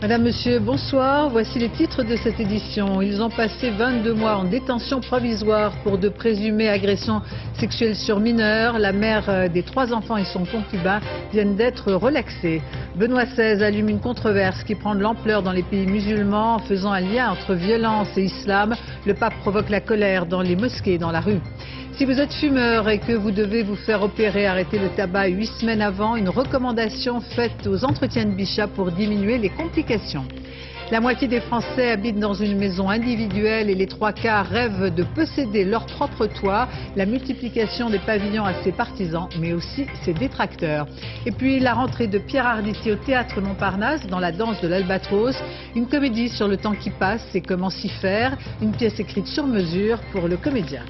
Madame, Monsieur, bonsoir. Voici les titres de cette édition. Ils ont passé 22 mois en détention provisoire pour de présumées agressions sexuelles sur mineurs. La mère des 3 enfants et son concubin viennent d'être relaxés. Benoît XVI allume une controverse qui prend de l'ampleur dans les pays musulmans en faisant un lien entre violence et islam. Le pape provoque la colère dans les mosquées et dans la rue. Si vous êtes fumeur et que vous devez vous faire opérer, arrêtez le tabac 8 semaines avant. Une recommandation faite aux entretiens de Bichat pour diminuer les complications. La moitié des Français habitent dans une maison individuelle et les 3/4 rêvent de posséder leur propre toit. La multiplication des pavillons a ses partisans, mais aussi ses détracteurs. Et puis la rentrée de Pierre Arditi au Théâtre Montparnasse dans La danse de l'Albatros. Une comédie sur le temps qui passe et comment s'y faire. Une pièce écrite sur mesure pour le comédien.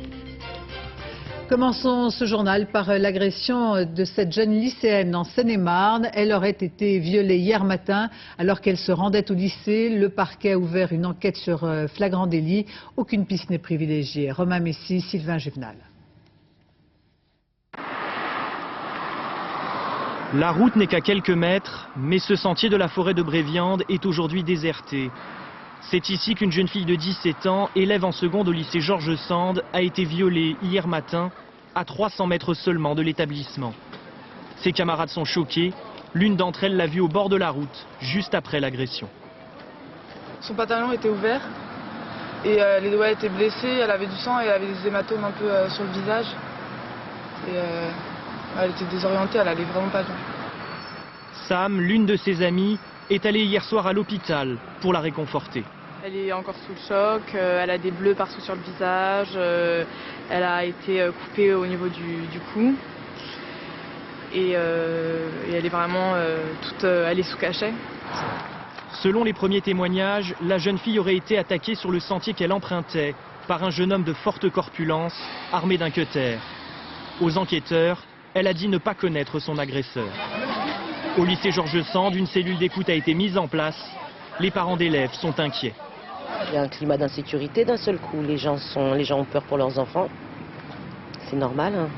Commençons ce journal par l'agression de cette jeune lycéenne en Seine-et-Marne. Elle aurait été violée hier matin alors qu'elle se rendait au lycée. Le parquet a ouvert une enquête sur flagrant délit. Aucune piste n'est privilégiée. Romain Messi, Sylvain Juvenal. La route n'est qu'à quelques mètres, mais ce sentier de la forêt de Bréviande est aujourd'hui déserté. C'est ici qu'une jeune fille de 17 ans, élève en seconde au lycée Georges Sand, a été violée hier matin, à 300 mètres seulement de l'établissement. Ses camarades sont choqués. L'une d'entre elles l'a vue au bord de la route, juste après l'agression. Son pantalon était ouvert et les doigts étaient blessés, elle avait du sang et elle avait des hématomes un peu sur le visage. Et elle était désorientée, elle allait vraiment pas bien. Sam, l'une de ses amies, est allée hier soir à l'hôpital pour la réconforter. Elle est encore sous le choc, elle a des bleus partout sur le visage, elle a été coupée au niveau du cou et elle est vraiment elle est sous cachet. Selon les premiers témoignages, la jeune fille aurait été attaquée sur le sentier qu'elle empruntait par un jeune homme de forte corpulence, armé d'un cutter. Aux enquêteurs, elle a dit ne pas connaître son agresseur. Au lycée Georges Sand, une cellule d'écoute a été mise en place. Les parents d'élèves sont inquiets. Il y a un climat d'insécurité d'un seul coup. Les gens ont peur pour leurs enfants. C'est normal. Hein.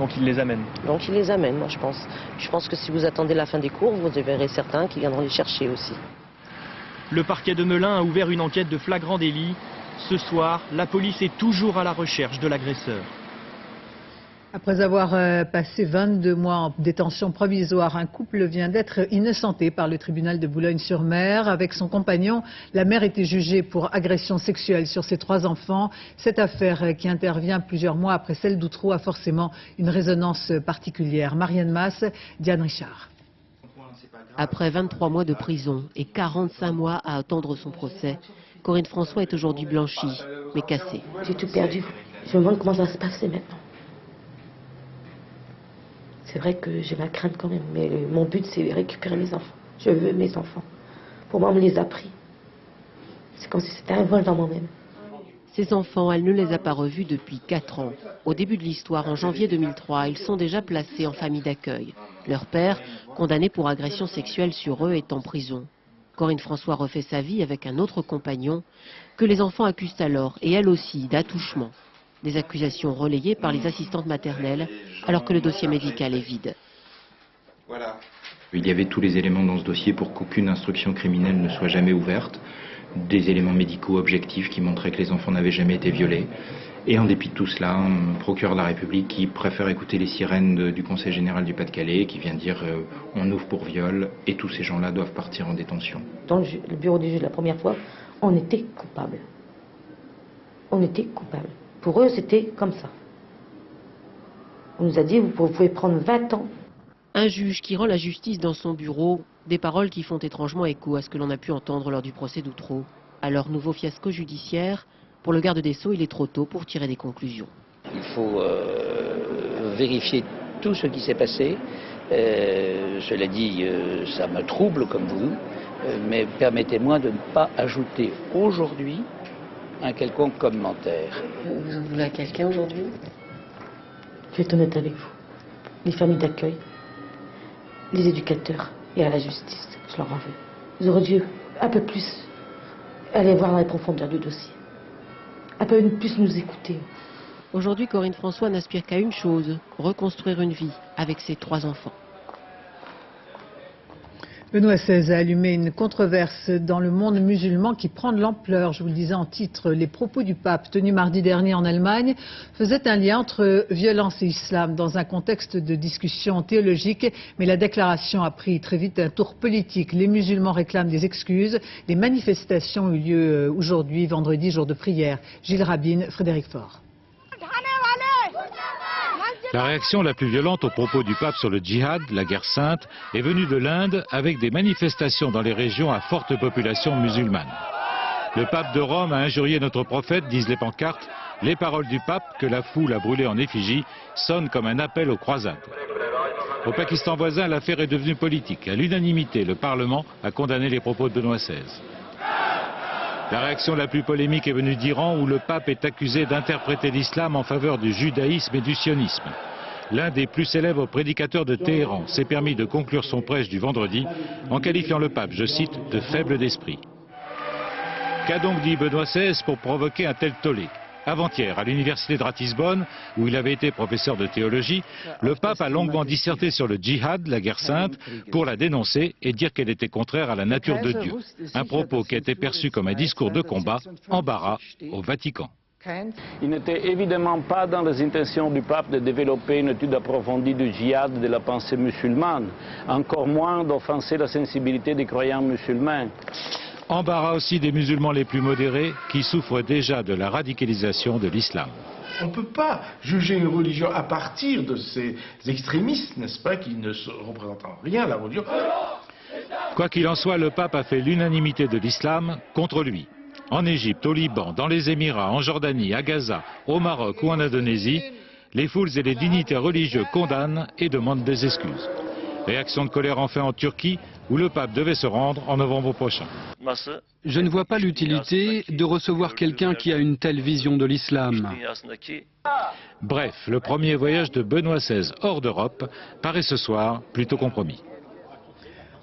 Donc ils les amènent. Donc ils les amènent, moi je pense. Je pense que si vous attendez la fin des cours, vous verrez certains qui viendront les chercher aussi. Le parquet de Melun a ouvert une enquête de flagrant délit. Ce soir, la police est toujours à la recherche de l'agresseur. Après avoir passé 22 mois en détention provisoire, un couple vient d'être innocenté par le tribunal de Boulogne-sur-Mer. Avec son compagnon, la mère était jugée pour agression sexuelle sur ses 3 enfants. Cette affaire qui intervient plusieurs mois après celle d'Outreau a forcément une résonance particulière. Marianne Masse, Diane Richard. Après 23 mois de prison et 45 mois à attendre son procès, Corinne François est aujourd'hui blanchie, mais cassée. J'ai tout perdu. Je me demande comment ça va se passer maintenant. C'est vrai que j'ai ma crainte quand même, mais mon but c'est de récupérer mes enfants. Je veux mes enfants. Pour moi, on me les a pris. C'est comme si c'était un vol dans moi-même. Ses enfants, elle ne les a pas revus depuis 4 ans. Au début de l'histoire, en janvier 2003, ils sont déjà placés en famille d'accueil. Leur père, condamné pour agression sexuelle sur eux, est en prison. Corinne François refait sa vie avec un autre compagnon que les enfants accusent alors, et elle aussi, d'attouchement. Des accusations relayées par les assistantes maternelles, alors que le dossier médical est vide. Voilà. Il y avait tous les éléments dans ce dossier pour qu'aucune instruction criminelle ne soit jamais ouverte. Des éléments médicaux objectifs qui montraient que les enfants n'avaient jamais été violés. Et en dépit de tout cela, un procureur de la République qui préfère écouter les sirènes du Conseil général du Pas-de-Calais, qui vient dire on ouvre pour viol et tous ces gens-là doivent partir en détention. Dans le bureau du juge la première fois, on était coupables. On était coupables. Pour eux, c'était comme ça. On nous a dit, vous pouvez prendre 20 ans. Un juge qui rend la justice dans son bureau, des paroles qui font étrangement écho à ce que l'on a pu entendre lors du procès d'Outreau. À leur nouveau fiasco judiciaire, pour le garde des Sceaux, il est trop tôt pour tirer des conclusions. Il faut vérifier tout ce qui s'est passé. Cela dit, ça me trouble comme vous, mais permettez-moi de ne pas ajouter aujourd'hui un quelconque commentaire. Vous en voulez à quelqu'un aujourd'hui? Je vais être honnête avec vous. Les familles d'accueil, les éducateurs et à la justice, je leur en veux. Ils auraient dû un peu plus aller voir dans les profondeurs du dossier. Un peu plus nous écouter. Aujourd'hui, Corinne François n'aspire qu'à une chose, reconstruire une vie avec ses 3 enfants. Benoît XVI a allumé une controverse dans le monde musulman qui prend de l'ampleur. Je vous le disais en titre, les propos du pape tenus mardi dernier en Allemagne faisaient un lien entre violence et islam dans un contexte de discussion théologique. Mais la déclaration a pris très vite un tour politique. Les musulmans réclament des excuses. Les manifestations ont eu lieu aujourd'hui, vendredi, jour de prière. Gilles Rabine, Frédéric Faure. La réaction la plus violente aux propos du pape sur le djihad, la guerre sainte, est venue de l'Inde avec des manifestations dans les régions à forte population musulmane. Le pape de Rome a injurié notre prophète, disent les pancartes. Les paroles du pape, que la foule a brûlées en effigie, sonnent comme un appel aux croisades. Au Pakistan voisin, l'affaire est devenue politique. À l'unanimité, le Parlement a condamné les propos de Benoît XVI. La réaction la plus polémique est venue d'Iran, où le pape est accusé d'interpréter l'islam en faveur du judaïsme et du sionisme. L'un des plus célèbres prédicateurs de Téhéran s'est permis de conclure son prêche du vendredi en qualifiant le pape, je cite, de faible d'esprit. Qu'a donc dit Benoît XVI pour provoquer un tel tollé ? Avant-hier, à l'université de Ratisbonne, où il avait été professeur de théologie, le pape a longuement disserté sur le djihad, la guerre sainte, pour la dénoncer et dire qu'elle était contraire à la nature de Dieu. Un propos qui a été perçu comme un discours de combat, embarras au Vatican. Il n'était évidemment pas dans les intentions du pape de développer une étude approfondie du djihad et de la pensée musulmane, encore moins d'offenser la sensibilité des croyants musulmans. Embarras aussi des musulmans les plus modérés qui souffrent déjà de la radicalisation de l'islam. On ne peut pas juger une religion à partir de ces extrémistes, n'est-ce pas, qui ne représentent en rien la religion. Quoi qu'il en soit, le pape a fait l'unanimité de l'islam contre lui. En Égypte, au Liban, dans les Émirats, en Jordanie, à Gaza, au Maroc ou en Indonésie, les foules et les dignitaires religieux condamnent et demandent des excuses. Réaction de colère enfin en Turquie, où le pape devait se rendre en novembre prochain. Je ne vois pas l'utilité de recevoir quelqu'un qui a une telle vision de l'islam. Bref, le premier voyage de Benoît XVI hors d'Europe paraît ce soir plutôt compromis.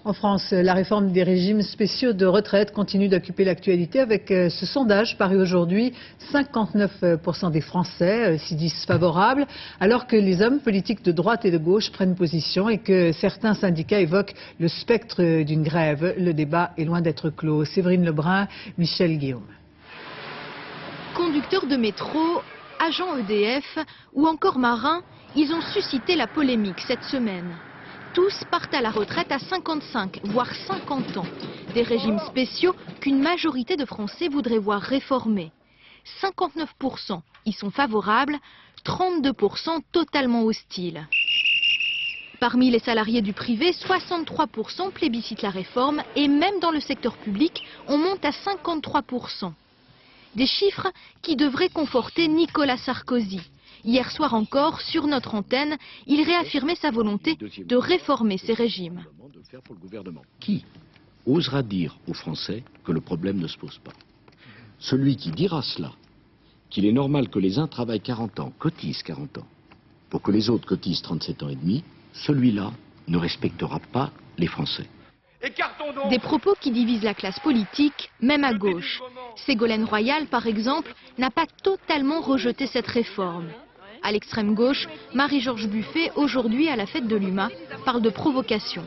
En France, la réforme des régimes spéciaux de retraite continue d'occuper l'actualité avec ce sondage paru aujourd'hui. 59% des Français s'y disent favorables, alors que les hommes politiques de droite et de gauche prennent position et que certains syndicats évoquent le spectre d'une grève. Le débat est loin d'être clos. Séverine Lebrun, Michel Guillaume. Conducteurs de métro, agents EDF ou encore marins, ils ont suscité la polémique cette semaine. Tous partent à la retraite à 55, voire 50 ans. Des régimes spéciaux qu'une majorité de Français voudraient voir réformés. 59% y sont favorables, 32% totalement hostiles. Parmi les salariés du privé, 63% plébiscitent la réforme et même dans le secteur public, on monte à 53%. Des chiffres qui devraient conforter Nicolas Sarkozy. Hier soir encore, sur notre antenne, il réaffirmait sa volonté de réformer ces régimes. Qui osera dire aux Français que le problème ne se pose pas? Celui qui dira cela, qu'il est normal que les uns travaillent 40 ans, cotisent 40 ans, pour que les autres cotisent 37 ans et demi, celui-là ne respectera pas les Français. Des propos qui divisent la classe politique, même à gauche. Ségolène Royal, par exemple, n'a pas totalement rejeté cette réforme. À l'extrême gauche, Marie-Georges Buffet, aujourd'hui à la fête de l'UMA, parle de provocation.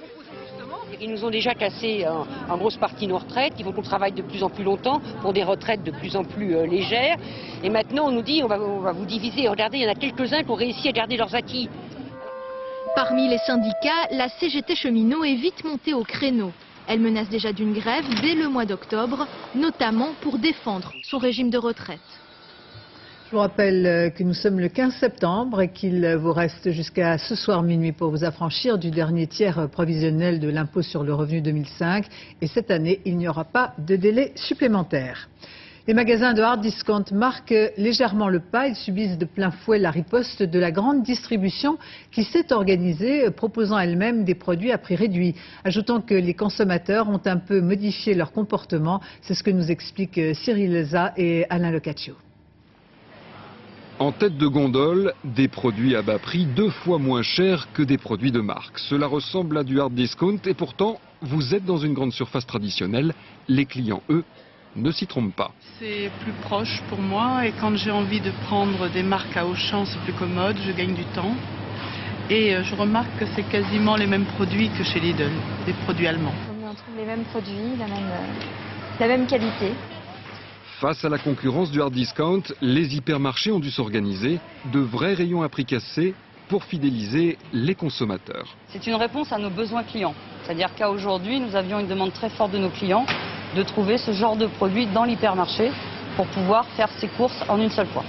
Ils nous ont déjà cassé en grosse partie nos retraites, il faut qu'on travaille de plus en plus longtemps pour des retraites de plus en plus légères. Et maintenant on nous dit on va vous diviser. Regardez, il y en a quelques-uns qui ont réussi à garder leurs acquis. Parmi les syndicats, la CGT cheminot est vite montée au créneau. Elle menace déjà d'une grève dès le mois d'octobre, notamment pour défendre son régime de retraite. Je vous rappelle que nous sommes le 15 septembre et qu'il vous reste jusqu'à ce soir minuit pour vous affranchir du dernier tiers provisionnel de l'impôt sur le revenu 2005. Et cette année, il n'y aura pas de délai supplémentaire. Les magasins de hard discount marquent légèrement le pas. Ils subissent de plein fouet la riposte de la grande distribution qui s'est organisée, proposant elle-même des produits à prix réduit. Ajoutons que les consommateurs ont un peu modifié leur comportement. C'est ce que nous expliquent Cyril Leza et Alain Locaccio. En tête de gondole, des produits à bas prix 2 fois moins chers que des produits de marque. Cela ressemble à du hard discount et pourtant, vous êtes dans une grande surface traditionnelle. Les clients, eux, ne s'y trompent pas. C'est plus proche pour moi et quand j'ai envie de prendre des marques à Auchan, c'est plus commode, je gagne du temps. Et je remarque que c'est quasiment les mêmes produits que chez Lidl, des produits allemands. on trouve les mêmes produits, la même qualité. Face à la concurrence du hard discount, les hypermarchés ont dû s'organiser, de vrais rayons à prix cassés pour fidéliser les consommateurs. C'est une réponse à nos besoins clients. C'est-à-dire qu'à aujourd'hui, nous avions une demande très forte de nos clients de trouver ce genre de produit dans l'hypermarché pour pouvoir faire ses courses en une seule fois.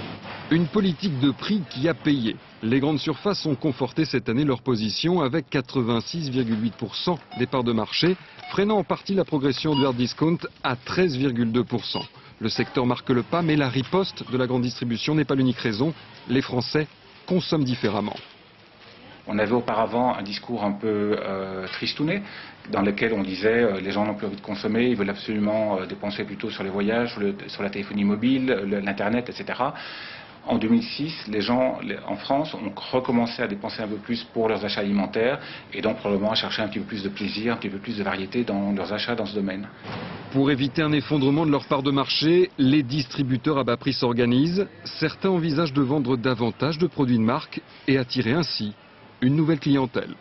Une politique de prix qui a payé. Les grandes surfaces ont conforté cette année leur position avec 86,8% des parts de marché, freinant en partie la progression du hard discount à 13,2%. Le secteur marque le pas, mais la riposte de la grande distribution n'est pas l'unique raison. Les Français consomment différemment. On avait auparavant un discours un peu tristouné, dans lequel on disait les gens n'ont plus envie de consommer, ils veulent absolument dépenser plutôt sur les voyages, sur la téléphonie mobile, l'internet, etc. En 2006, les gens en France ont recommencé à dépenser un peu plus pour leurs achats alimentaires et donc probablement à chercher un petit peu plus de plaisir, un petit peu plus de variété dans leurs achats dans ce domaine. Pour éviter un effondrement de leur part de marché, les distributeurs à bas prix s'organisent. Certains envisagent de vendre davantage de produits de marque et attirer ainsi une nouvelle clientèle.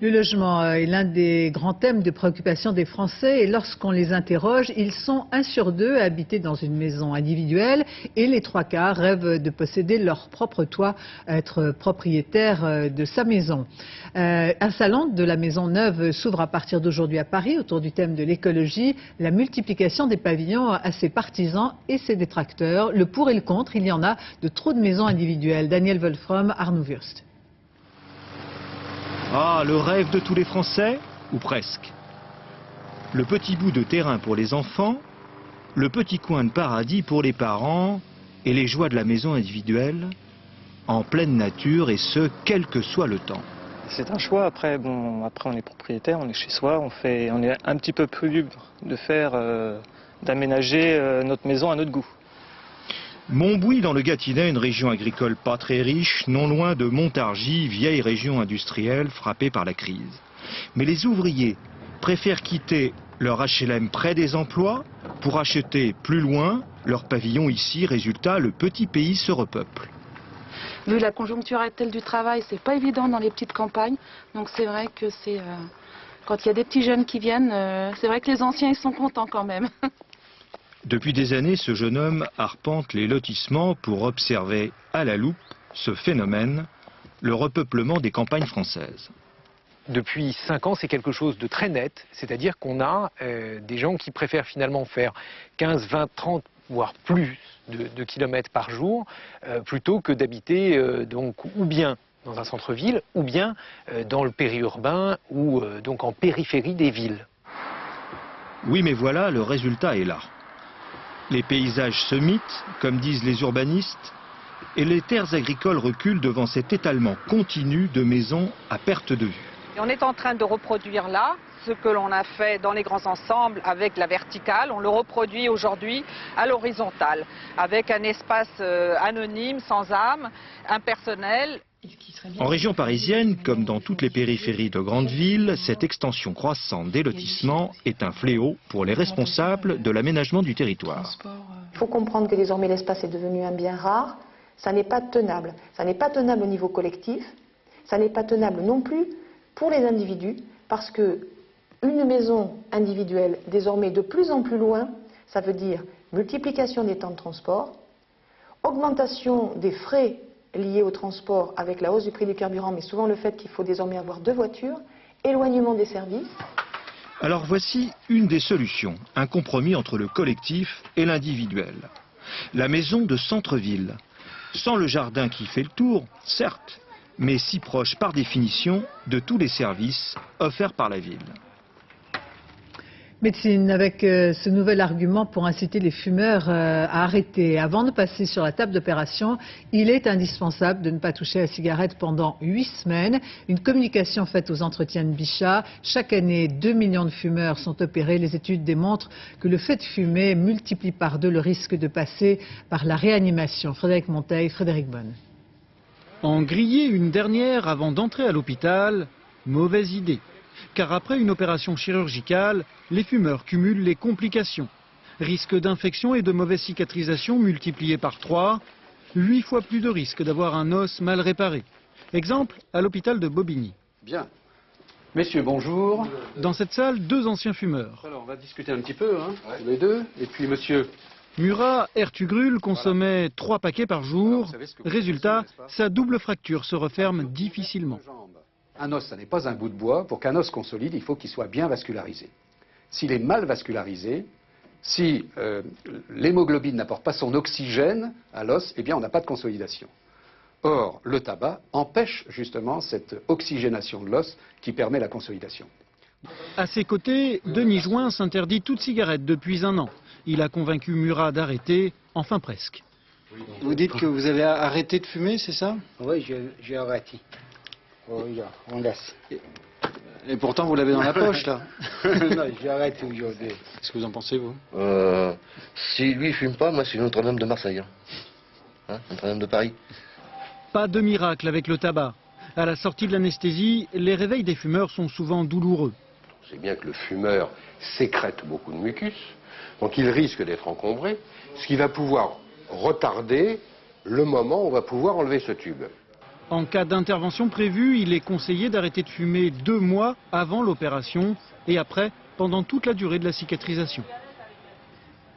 Le logement est l'un des grands thèmes de préoccupation des Français et lorsqu'on les interroge, ils sont 1 sur 2 à habiter dans une maison individuelle et les 3/4 rêvent de posséder leur propre toit, être propriétaire de sa maison. Un salon de la maison neuve s'ouvre à partir d'aujourd'hui à Paris autour du thème de l'écologie, la multiplication des pavillons a ses partisans et ses détracteurs. Le pour et le contre, il y en a de trop de maisons individuelles. Daniel Wolfram, Arnaud Wurst. Ah, le rêve de tous les Français, ou presque. Le petit bout de terrain pour les enfants, le petit coin de paradis pour les parents et les joies de la maison individuelle, en pleine nature et ce, quel que soit le temps. C'est un choix, après on est propriétaire, on est chez soi, on est un petit peu plus libre de d'aménager notre maison à notre goût. Montbouis dans le Gâtinais, une région agricole pas très riche, non loin de Montargis, vieille région industrielle frappée par la crise. Mais les ouvriers préfèrent quitter leur HLM près des emplois pour acheter plus loin leur pavillon ici. Résultat, le petit pays se repeuple. Vu la conjoncture actuelle du travail, c'est pas évident dans les petites campagnes. Donc c'est vrai que quand il y a des petits jeunes qui viennent, c'est vrai que les anciens ils sont contents quand même. Depuis des années, ce jeune homme arpente les lotissements pour observer à la loupe ce phénomène, le repeuplement des campagnes françaises. Depuis 5 ans, c'est quelque chose de très net, c'est-à-dire qu'on a des gens qui préfèrent finalement faire 15, 20, 30, voire plus de kilomètres par jour, plutôt que d'habiter donc ou bien dans un centre-ville, ou bien dans le périurbain, ou donc en périphérie des villes. Oui, mais voilà, le résultat est là. Les paysages se mitent, comme disent les urbanistes, et les terres agricoles reculent devant cet étalement continu de maisons à perte de vue. On est en train de reproduire là ce que l'on a fait dans les grands ensembles avec la verticale. On le reproduit aujourd'hui à l'horizontale, avec un espace anonyme, sans âme, impersonnel. En région parisienne, comme dans toutes les périphéries de grandes villes, cette extension croissante des lotissements est un fléau pour les responsables de l'aménagement du territoire. Il faut comprendre que désormais l'espace est devenu un bien rare. Ça n'est pas tenable. Ça n'est pas tenable au niveau collectif. Ça n'est pas tenable non plus pour les individus, parce que une maison individuelle, désormais de plus en plus loin, ça veut dire multiplication des temps de transport, augmentation des frais liés au transport avec la hausse du prix du carburant, mais souvent le fait qu'il faut désormais avoir 2 voitures, éloignement des services. Alors voici une des solutions, un compromis entre le collectif et l'individuel. La maison de centre-ville, sans le jardin qui fait le tour, certes, mais si proche par définition de tous les services offerts par la ville. Médecine, avec ce nouvel argument pour inciter les fumeurs à arrêter. Avant de passer sur la table d'opération, il est indispensable de ne pas toucher à la cigarette pendant 8 semaines. Une communication faite aux entretiens de Bichat. Chaque année, 2 millions de fumeurs sont opérés. Les études démontrent que le fait de fumer multiplie par 2 le risque de passer par la réanimation. Frédéric Monteil, Frédéric Bonne. En griller une dernière avant d'entrer à l'hôpital, mauvaise idée. Car après une opération chirurgicale, les fumeurs cumulent les complications. Risque d'infection et de mauvaise cicatrisation multipliés par 3, 8 fois plus de risque d'avoir un os mal réparé. Exemple à l'hôpital de Bobigny. Bien. Messieurs, bonjour. Dans cette salle, 2 anciens fumeurs. Alors, on va discuter un petit peu, tous les deux. Et puis, monsieur... Murat Ertugrul consommait 3 paquets par jour. Résultat, sa double fracture se referme difficilement. Un os, ça n'est pas un bout de bois. Pour qu'un os consolide, il faut qu'il soit bien vascularisé. S'il est mal vascularisé, si l'hémoglobine n'apporte pas son oxygène à l'os, eh bien, on n'a pas de consolidation. Or, le tabac empêche justement cette oxygénation de l'os qui permet la consolidation. À ses côtés, Denis Join s'interdit toute cigarette depuis 1 an. Il a convaincu Murat d'arrêter, enfin presque. Vous dites que vous avez arrêté de fumer, c'est ça? Oui, j'ai arrêté. Oui, on laisse. Et pourtant, vous l'avez dans la poche, là. Non, j'ai arrêté aujourd'hui. Qu'est-ce que vous en pensez, vous? Si lui, il fume pas, moi, c'est Notre-Dame de Marseille. Notre-Dame de Paris. Pas de miracle avec le tabac. À la sortie de l'anesthésie, les réveils des fumeurs sont souvent douloureux. C'est bien que le fumeur sécrète beaucoup de mucus, donc il risque d'être encombré, ce qui va pouvoir retarder le moment où on va pouvoir enlever ce tube. En cas d'intervention prévue, il est conseillé d'arrêter de fumer 2 mois avant l'opération et après, pendant toute la durée de la cicatrisation.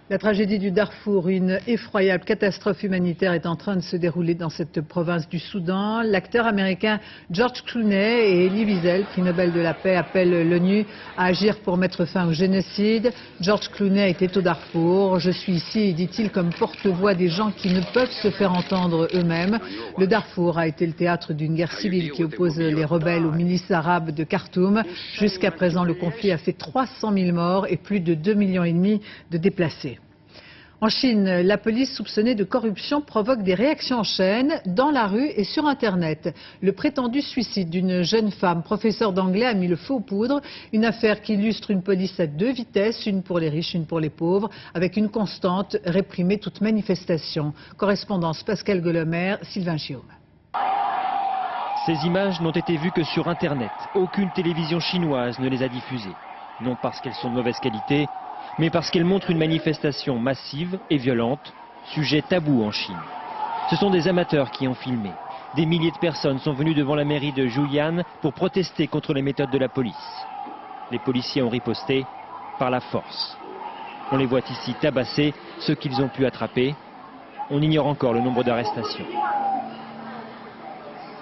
La tragédie du Darfour, une effroyable catastrophe humanitaire est en train de se dérouler dans cette province du Soudan. L'acteur américain George Clooney et Elie Wiesel, prix Nobel de la paix, appellent l'ONU à agir pour mettre fin au génocide. George Clooney était au Darfour. Je suis ici, dit-il, comme porte-voix des gens qui ne peuvent se faire entendre eux-mêmes. Le Darfour a été le théâtre d'une guerre civile qui oppose les rebelles aux milices arabes de Khartoum. Jusqu'à présent, le conflit a fait 300 000 morts et plus de 2,5 millions de déplacés. En Chine, la police soupçonnée de corruption provoque des réactions en chaîne dans la rue et sur Internet. Le prétendu suicide d'une jeune femme, professeure d'anglais, a mis le feu aux poudres. Une affaire qui illustre une police à 2 vitesses, une pour les riches, une pour les pauvres, avec une constante, réprimer toute manifestation. Correspondance Pascal Golomer, Sylvain Chiaume. Ces images n'ont été vues que sur Internet. Aucune télévision chinoise ne les a diffusées. Non parce qu'elles sont de mauvaise qualité, mais parce qu'elle montre une manifestation massive et violente, sujet tabou en Chine. Ce sont des amateurs qui ont filmé. Des milliers de personnes sont venues devant la mairie de Julian pour protester contre les méthodes de la police. Les policiers ont riposté par la force. On les voit ici tabasser ceux qu'ils ont pu attraper. On ignore encore le nombre d'arrestations.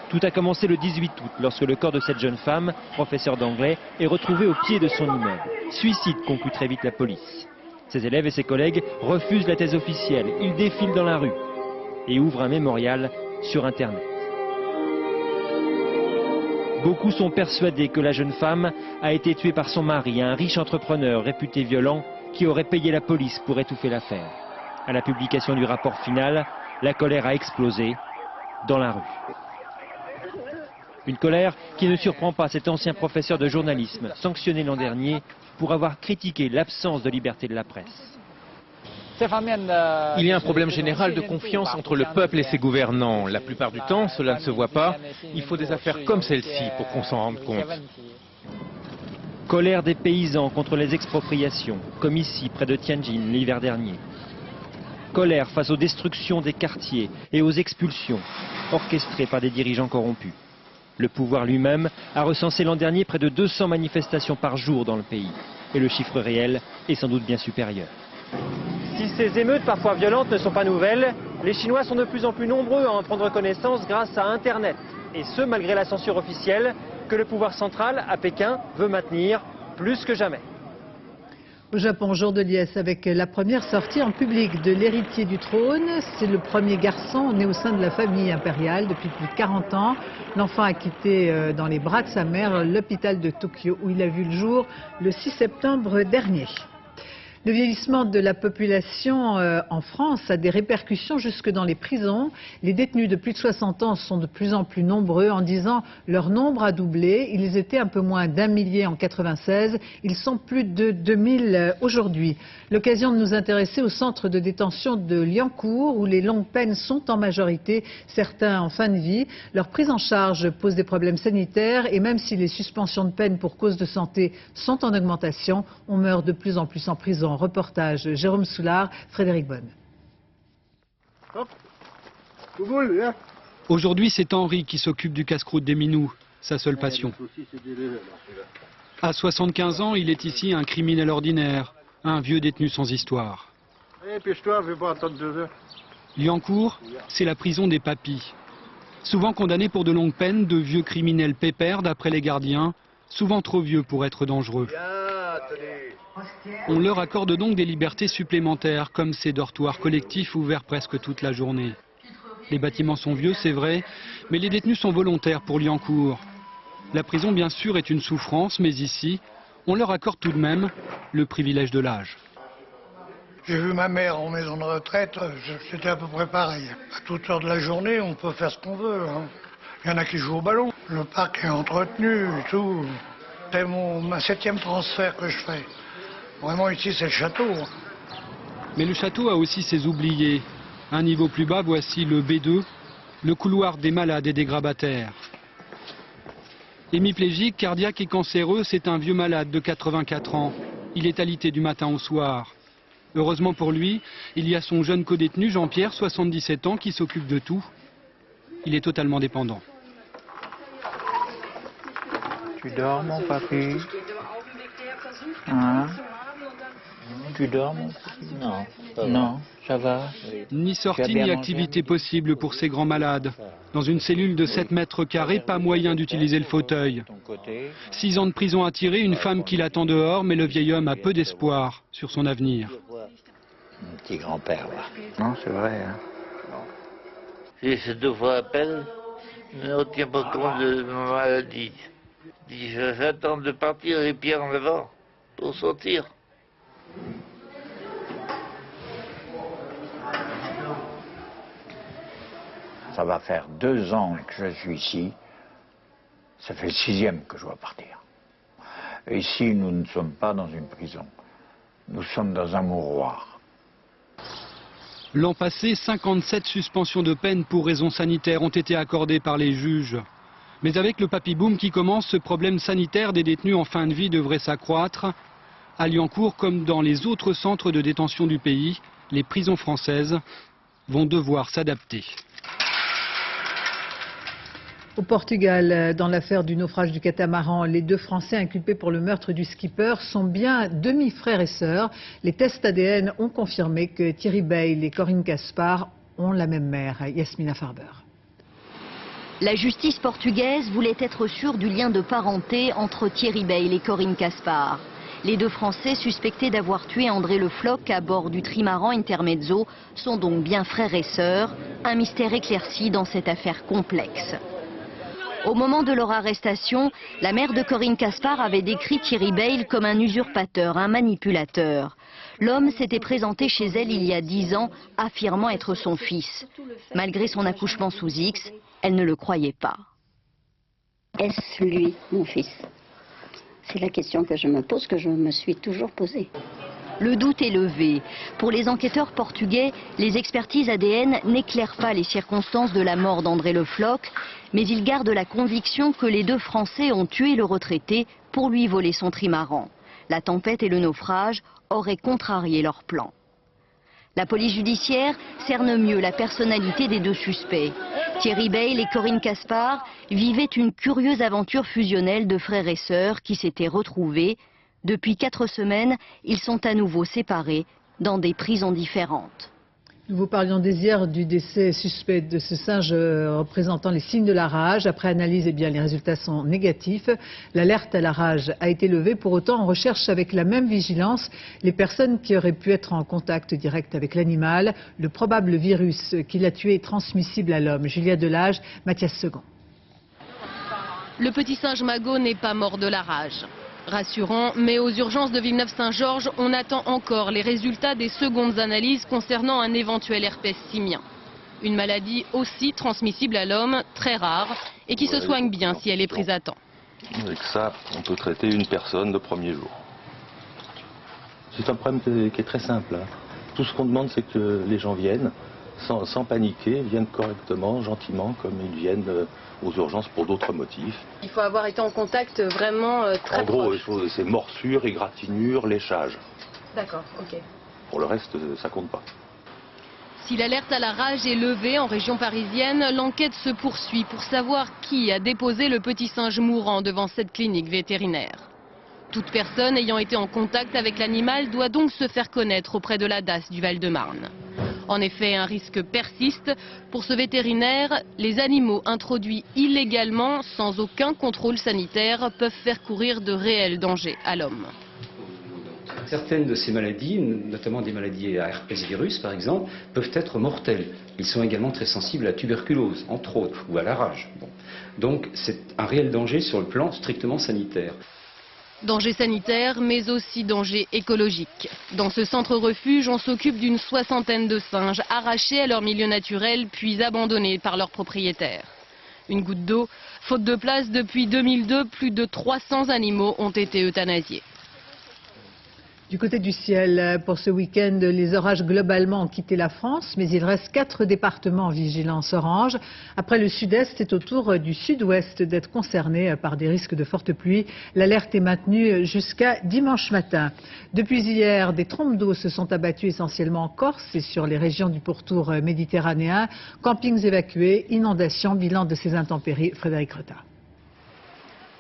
Tout a commencé le 18 août, lorsque le corps de cette jeune femme, professeure d'anglais, est retrouvé au pied de son immeuble. Suicide, conclut très vite la police. Ses élèves et ses collègues refusent la thèse officielle. Ils défilent dans la rue et ouvrent un mémorial sur Internet. Beaucoup sont persuadés que la jeune femme a été tuée par son mari, un riche entrepreneur réputé violent qui aurait payé la police pour étouffer l'affaire. À la publication du rapport final, la colère a explosé dans la rue. Une colère qui ne surprend pas cet ancien professeur de journalisme, sanctionné l'an dernier pour avoir critiqué l'absence de liberté de la presse. Il y a un problème général de confiance entre le peuple et ses gouvernants. La plupart du temps, cela ne se voit pas. Il faut des affaires comme celle-ci pour qu'on s'en rende compte. Colère des paysans contre les expropriations, comme ici près de Tianjin l'hiver dernier. Colère face aux destructions des quartiers et aux expulsions, orchestrées par des dirigeants corrompus. Le pouvoir lui-même a recensé l'an dernier près de 200 manifestations par jour dans le pays. Et le chiffre réel est sans doute bien supérieur. Si ces émeutes parfois violentes ne sont pas nouvelles, les Chinois sont de plus en plus nombreux à en prendre connaissance grâce à Internet. Et ce, malgré la censure officielle que le pouvoir central à Pékin veut maintenir plus que jamais. Au Japon, jour de liesse avec la première sortie en public de l'héritier du trône. C'est le premier garçon né au sein de la famille impériale depuis plus de 40 ans. L'enfant a quitté dans les bras de sa mère l'hôpital de Tokyo où il a vu le jour le 6 septembre dernier. Le vieillissement de la population en France a des répercussions jusque dans les prisons. Les détenus de plus de 60 ans sont de plus en plus nombreux. En 10 ans, leur nombre a doublé. Ils étaient un peu moins d'1 millier en 96. Ils sont plus de 2000 aujourd'hui. L'occasion de nous intéresser au centre de détention de Liancourt où les longues peines sont en majorité, certains en fin de vie. Leur prise en charge pose des problèmes sanitaires et même si les suspensions de peine pour cause de santé sont en augmentation, on meurt de plus en plus en prison. Reportage Jérôme Soulard, Frédéric Bonne. Aujourd'hui, c'est Henri qui s'occupe du casse-croûte des minous. sa seule passion. À 75 ans, il est ici un criminel ordinaire, un vieux détenu sans histoire. Liancourt, c'est la prison des papys. Souvent condamnés pour de longues peines, de vieux criminels pépères d'après les gardiens, souvent trop vieux pour être dangereux. On leur accorde donc des libertés supplémentaires, comme ces dortoirs collectifs ouverts presque toute la journée. Les bâtiments sont vieux, c'est vrai, mais les détenus sont volontaires pour Liancourt. La prison, bien sûr, est une souffrance, mais ici, on leur accorde tout de même le privilège de l'âge. J'ai vu ma mère en maison de retraite, c'était à peu près pareil. À toute heure de la journée, on peut faire ce qu'on veut. Hein. Il y en a qui jouent au ballon. Le parc est entretenu et tout. C'est ma 7e transfert que je fais. Vraiment, ici, c'est le château. Mais le château a aussi ses oubliés. Un niveau plus bas, voici le B2, le couloir des malades et des grabataires. Hémiplégique, cardiaque et cancéreux, c'est un vieux malade de 84 ans. Il est alité du matin au soir. Heureusement pour lui, il y a son jeune codétenu Jean-Pierre, 77 ans, qui s'occupe de tout. Il est totalement dépendant. Tu dors, mon papy? Hein? Tu dors, mon papy? Non. Non, ça va. Ni sortie ni activité possible pour ces grands malades. Dans une cellule de 7 mètres carrés, pas moyen d'utiliser le fauteuil. 6 ans de prison à tirer, une femme qui l'attend dehors, mais le vieil homme a peu d'espoir sur son avenir. Mon petit grand-père, là. Non, c'est vrai, hein. J'ai fait 2 fois appel, mais on ne tient pas compte de ma maladie. J'attends de partir les pieds en avant pour sortir. Ça va faire 2 ans que je suis ici. Ça fait le 6e que je dois partir. Et ici, nous ne sommes pas dans une prison. Nous sommes dans un mouroir. L'an passé, 57 suspensions de peine pour raisons sanitaires ont été accordées par les juges. Mais avec le papy-boom qui commence, ce problème sanitaire des détenus en fin de vie devrait s'accroître. À Liancourt, comme dans les autres centres de détention du pays, les prisons françaises vont devoir s'adapter. Au Portugal, dans l'affaire du naufrage du catamaran, les 2 Français inculpés pour le meurtre du skipper sont bien demi-frères et sœurs. Les tests ADN ont confirmé que Thierry Bale et Corinne Caspar ont la même mère, Yasmina Farber. La justice portugaise voulait être sûre du lien de parenté entre Thierry Bale et Corinne Caspar. Les 2 Français suspectés d'avoir tué André Le Floch à bord du trimaran Intermezzo sont donc bien frères et sœurs. Un mystère éclairci dans cette affaire complexe. Au moment de leur arrestation, la mère de Corinne Caspar avait décrit Thierry Bale comme un usurpateur, un manipulateur. L'homme s'était présenté chez elle il y a 10 ans, affirmant être son fils. Malgré son accouchement sous X, elle ne le croyait pas. Est-ce lui, mon fils? C'est la question que je me pose, que je me suis toujours posée. Le doute est levé. Pour les enquêteurs portugais, les expertises ADN n'éclairent pas les circonstances de la mort d'André Le Floch, mais ils gardent la conviction que les 2 Français ont tué le retraité pour lui voler son trimaran. La tempête et le naufrage auraient contrarié leur plan. La police judiciaire cerne mieux la personnalité des 2 suspects. Thierry Bale et Corinne Caspar vivaient une curieuse aventure fusionnelle de frères et sœurs qui s'étaient retrouvés. Depuis 4 semaines, ils sont à nouveau séparés dans des prisons différentes. Nous vous parlions dès hier du décès suspect de ce singe représentant les signes de la rage. Après analyse, les résultats sont négatifs. L'alerte à la rage a été levée. Pour autant, on recherche avec la même vigilance les personnes qui auraient pu être en contact direct avec l'animal. Le probable virus qui l'a tué est transmissible à l'homme. Julia Delage, Mathias Second. Le petit singe Magot n'est pas mort de la rage. Rassurant, mais aux urgences de Villeneuve-Saint-Georges, on attend encore les résultats des secondes analyses concernant un éventuel herpès simien. Une maladie aussi transmissible à l'homme, très rare, et qui se soigne bien si elle est prise à temps. Avec ça, on peut traiter une personne le premier jour. C'est un problème qui est très simple. Tout ce qu'on demande, c'est que les gens viennent, sans paniquer, viennent correctement, gentiment, comme ils viennent aux urgences pour d'autres motifs. Il faut avoir été en contact vraiment très proche. En gros, c'est morsure, égratignure, léchage. D'accord, ok. Pour le reste, ça compte pas. Si l'alerte à la rage est levée en région parisienne, l'enquête se poursuit pour savoir qui a déposé le petit singe mourant devant cette clinique vétérinaire. Toute personne ayant été en contact avec l'animal doit donc se faire connaître auprès de la DAS du Val-de-Marne. En effet, un risque persiste. Pour ce vétérinaire, les animaux introduits illégalement, sans aucun contrôle sanitaire, peuvent faire courir de réels dangers à l'homme. Certaines de ces maladies, notamment des maladies à herpès virus par exemple, peuvent être mortelles. Ils sont également très sensibles à la tuberculose, entre autres, ou à la rage. Bon. Donc c'est un réel danger sur le plan strictement sanitaire. Danger sanitaire, mais aussi danger écologique. Dans ce centre-refuge, on s'occupe d'une 60aine de singes arrachés à leur milieu naturel, puis abandonnés par leurs propriétaires. Une goutte d'eau, faute de place depuis 2002, plus de 300 animaux ont été euthanasiés. Du côté du ciel, pour ce week-end, les orages globalement ont quitté la France, mais il reste 4 départements en vigilance orange. Après le sud-est, c'est au tour du sud-ouest d'être concerné par des risques de fortes pluies. L'alerte est maintenue jusqu'à dimanche matin. Depuis hier, des trompes d'eau se sont abattues essentiellement en Corse et sur les régions du pourtour méditerranéen. Campings évacués, inondations, bilan de ces intempéries. Frédéric Reta.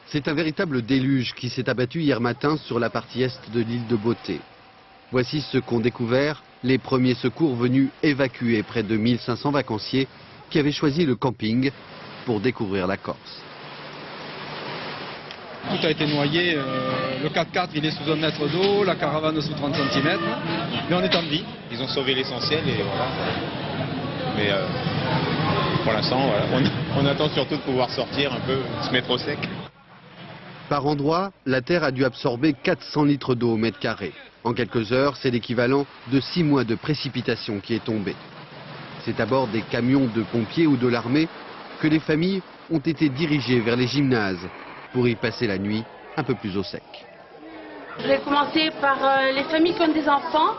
C'est un véritable déluge qui s'est abattu hier matin sur la partie est de l'île de Beauté. Voici ce qu'ont découvert les premiers secours venus évacuer près de 1500 vacanciers qui avaient choisi le camping pour découvrir la Corse. Tout a été noyé, le 4x4 il est sous 1 mètre d'eau, la caravane sous 30 cm, mais on est en vie. Ils ont sauvé l'essentiel et voilà. Mais pour l'instant, voilà, on attend surtout de pouvoir sortir un peu, se mettre au sec. Par endroits, la terre a dû absorber 400 litres d'eau au mètre carré. En quelques heures, c'est l'équivalent de 6 mois de précipitation qui est tombé. C'est à bord des camions de pompiers ou de l'armée que les familles ont été dirigées vers les gymnases pour y passer la nuit un peu plus au sec. Je vais commencer par les familles qui ont des enfants.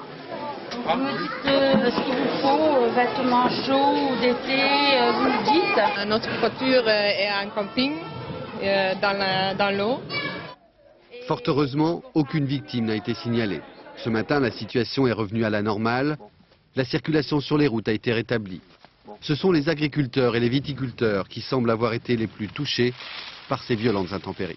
Vous me dites ce qu'il vous faut, vêtements chauds ou d'été, vous me dites. Notre voiture est en camping. Dans l'eau. Fort heureusement, aucune victime n'a été signalée. Ce matin, la situation est revenue à la normale. La circulation sur les routes a été rétablie. Ce sont les agriculteurs et les viticulteurs qui semblent avoir été les plus touchés par ces violentes intempéries.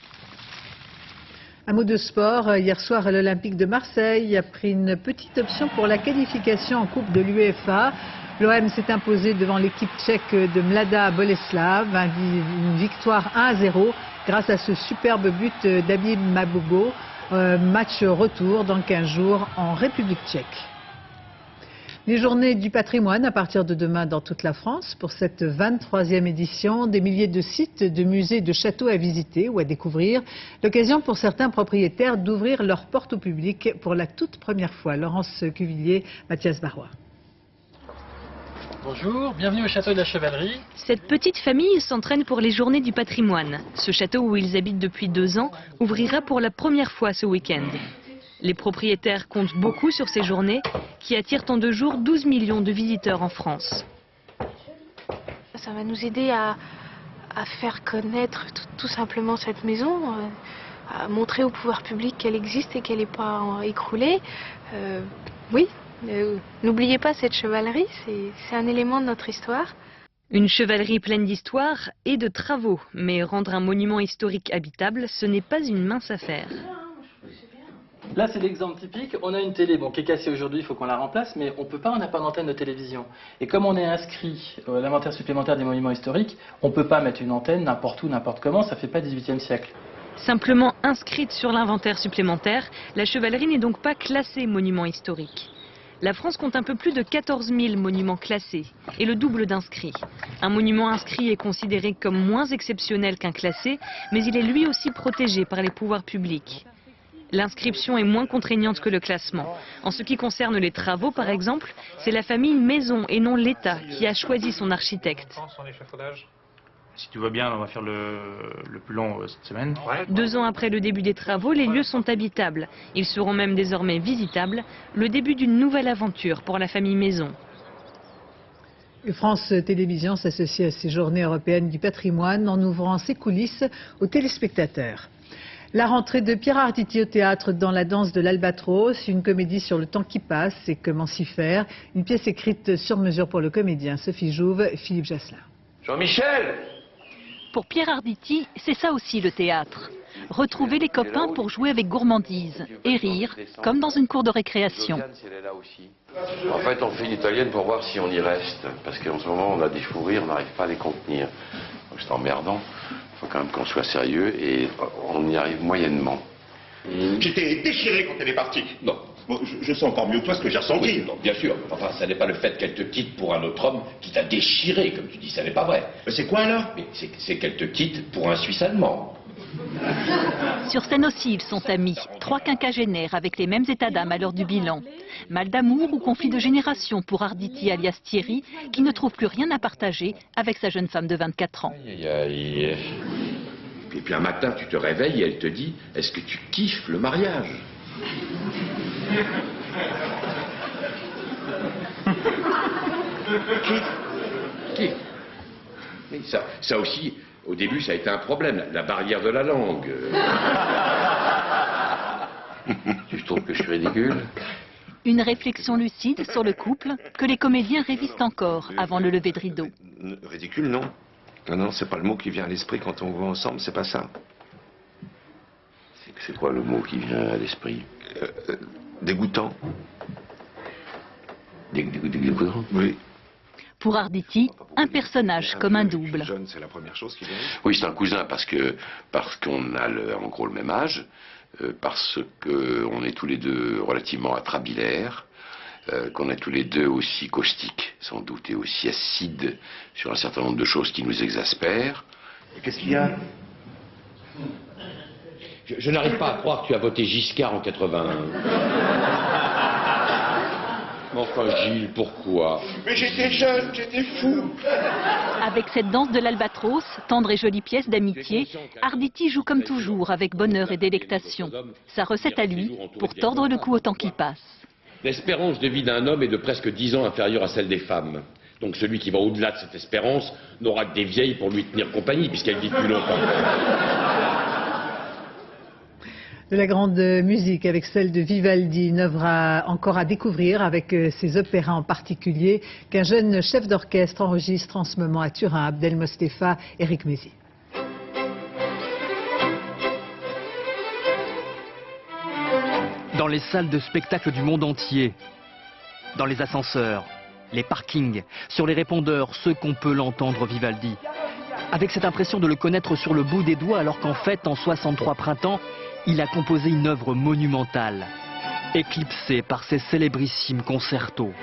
Un mot de sport. Hier soir, l'Olympique de Marseille a pris une petite option pour la qualification en Coupe de l'UEFA. L'OM s'est imposé devant l'équipe tchèque de Mlada Boleslav, une victoire 1-0 grâce à ce superbe but d'Habib Mabogo. Match retour dans 15 jours en République tchèque. Les journées du patrimoine à partir de demain dans toute la France pour cette 23e édition. Des milliers de sites, de musées, de châteaux à visiter ou à découvrir. L'occasion pour certains propriétaires d'ouvrir leurs portes au public pour la toute première fois. Laurence Cuvillier, Mathias Barrois. Bonjour, bienvenue au château de la Chevalerie. Cette petite famille s'entraîne pour les journées du patrimoine. Ce château où ils habitent depuis 2 ans ouvrira pour la première fois ce week-end. Les propriétaires comptent beaucoup sur ces journées qui attirent en 2 jours 12 millions de visiteurs en France. Ça va nous aider à faire connaître tout simplement cette maison, à montrer au pouvoir public qu'elle existe et qu'elle n'est pas écroulée. Oui. N'oubliez pas cette chevalerie, c'est un élément de notre histoire. Une chevalerie pleine d'histoire et de travaux, mais rendre un monument historique habitable, ce n'est pas une mince affaire. Là c'est l'exemple typique, on a une télé qui est cassée aujourd'hui, il faut qu'on la remplace, mais on peut pas, on n'a pas d'antenne de télévision. Et comme on est inscrit à l'inventaire supplémentaire des monuments historiques, on peut pas mettre une antenne n'importe où, n'importe comment, ça fait pas 18e siècle. Simplement inscrite sur l'inventaire supplémentaire, la chevalerie n'est donc pas classée monument historique. La France compte un peu plus de 14 000 monuments classés et le double d'inscrits. Un monument inscrit est considéré comme moins exceptionnel qu'un classé, mais il est lui aussi protégé par les pouvoirs publics. L'inscription est moins contraignante que le classement. En ce qui concerne les travaux, par exemple, c'est la famille Maison et non l'État qui a choisi son architecte. Si tu vas bien, on va faire le plus long cette semaine. 2 ans après le début des travaux, les lieux sont habitables. Ils seront même désormais visitables. Le début d'une nouvelle aventure pour la famille Maison. Et France Télévisions s'associe à ces journées européennes du patrimoine en ouvrant ses coulisses aux téléspectateurs. La rentrée de Pierre Arditi au théâtre dans La danse de l'Albatros, une comédie sur le temps qui passe et comment s'y faire. Une pièce écrite sur mesure pour le comédien Sophie Jouve, Philippe Jasselin. Jean-Michel! Pour Pierre Arditi, c'est ça aussi le théâtre. Retrouver les copains pour jouer avec gourmandise et rire, comme dans une cour de récréation. En fait, on fait une italienne pour voir si on y reste. Parce qu'en ce moment, on a des fous rires, on n'arrive pas à les contenir. Donc c'est emmerdant. Il faut quand même qu'on soit sérieux et on y arrive moyennement. J'étais déchiré quand elle est partie. Non. Bon, je sens encore mieux que toi ce que j'ai ressenti. Oui, non, bien sûr. Enfin, ça n'est pas le fait qu'elle te quitte pour un autre homme qui t'a déchiré, comme tu dis. Ça n'est pas vrai. C'est quoi alors? C'est qu'elle te quitte pour un Suisse allemand. Sur scène aussi, ils sont amis. 3 quinquagénaires avec les mêmes états d'âme à l'heure du bilan. Mal d'amour ou conflit de génération pour Arditi alias Thierry, qui ne trouve plus rien à partager avec sa jeune femme de 24 ans. Et puis un matin, tu te réveilles et elle te dit « Est-ce que tu kiffes le mariage ?» Qui? Mais ça aussi, au début, ça a été un problème, la barrière de la langue. Tu trouves que je suis ridicule? Une réflexion lucide sur le couple que les comédiens révisent encore avant le lever de rideau. Ridicule, non. Non, c'est pas le mot qui vient à l'esprit quand on voit ensemble, c'est pas ça. C'est quoi le mot qui vient à l'esprit? Dégoûtant. Dégoûtant? Oui. Pour Arditi, un personnage comme un double. C'est la première chose qui vient. Oui, c'est un cousin parce qu'on a en gros le même âge, parce qu'on est tous les deux relativement atrabilaires, qu'on est tous les deux aussi caustiques, sans doute, et aussi acides sur un certain nombre de choses qui nous exaspèrent. Qu'est-ce qu'il y a? Je n'arrive pas à croire que tu as voté Giscard en 81. Mais enfin, Gilles, pourquoi? Mais j'étais jeune, j'étais fou. Avec cette danse de l'Albatros, tendre et jolie pièce d'amitié, Arditi joue comme toujours avec bonheur et délectation. Sa recette à lui pour tordre le cou au temps qui passe. L'espérance de vie d'un homme est de presque 10 ans inférieure à celle des femmes. Donc celui qui va au-delà de cette espérance n'aura que des vieilles pour lui tenir compagnie, puisqu'elle vit plus longtemps. De la grande musique avec celle de Vivaldi, une œuvre encore à découvrir avec ses opéras en particulier, qu'un jeune chef d'orchestre enregistre en ce moment à Turin, Abdel Mostefa, Éric Mézy. Dans les salles de spectacle du monde entier, dans les ascenseurs, les parkings, sur les répondeurs, ceux qu'on peut l'entendre Vivaldi. Avec cette impression de le connaître sur le bout des doigts, alors qu'en fait, en 63 printemps, il a composé une œuvre monumentale, éclipsée par ses célébrissimes concertos.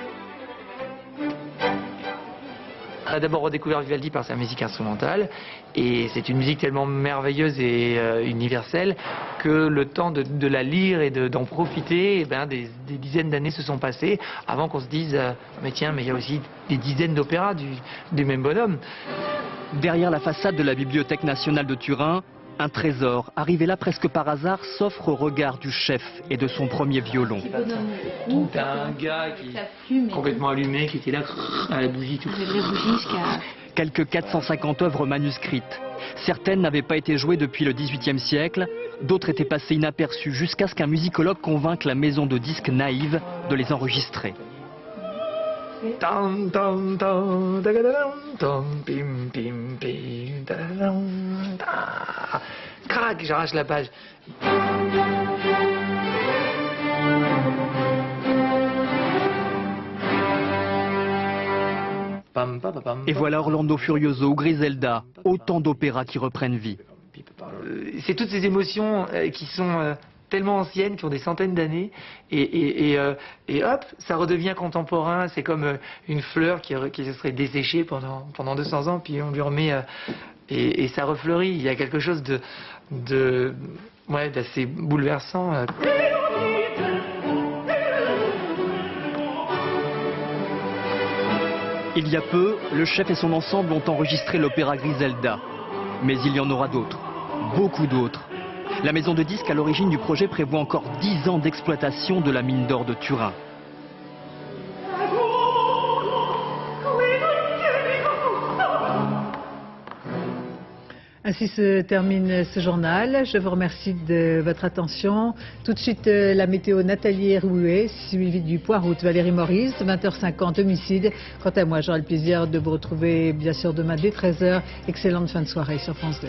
On a d'abord redécouvert Vivaldi par sa musique instrumentale, et c'est une musique tellement merveilleuse et universelle que le temps de la lire et d'en profiter, des dizaines d'années se sont passées avant qu'on se dise mais tiens, mais il y a aussi des dizaines d'opéras du même bonhomme. Derrière la façade de la Bibliothèque nationale de Turin, un trésor, arrivé là presque par hasard, s'offre au regard du chef et de son premier violon. T'as un gars qui est complètement allumé, qui était là à la bougie tout. Quelques 450 œuvres manuscrites. Certaines n'avaient pas été jouées depuis le XVIIIe siècle, d'autres étaient passées inaperçues jusqu'à ce qu'un musicologue convainque la maison de disques Naïve de les enregistrer. Crac, j'arrache la page. Et voilà Orlando Furioso ou Griselda, autant d'opéras qui reprennent vie. C'est toutes ces émotions qui sont tellement anciennes, qui ont des centaines d'années, et hop, ça redevient contemporain. C'est comme une fleur qui se serait desséchée pendant 200 ans, puis on lui remet, et ça refleurit. Il y a quelque chose d'assez bouleversant. Il y a peu, le chef et son ensemble ont enregistré l'opéra Griselda. Mais il y en aura d'autres, beaucoup d'autres. La maison de disques à l'origine du projet prévoit encore 10 ans d'exploitation de la mine d'or de Turin. Ainsi se termine ce journal. Je vous remercie de votre attention. Tout de suite, la météo Nathalie Rouet, suivie du point route Valérie Maurice, 20h50 homicide. Quant à moi, j'aurai le plaisir de vous retrouver bien sûr demain dès 13h. Excellente fin de soirée sur France 2.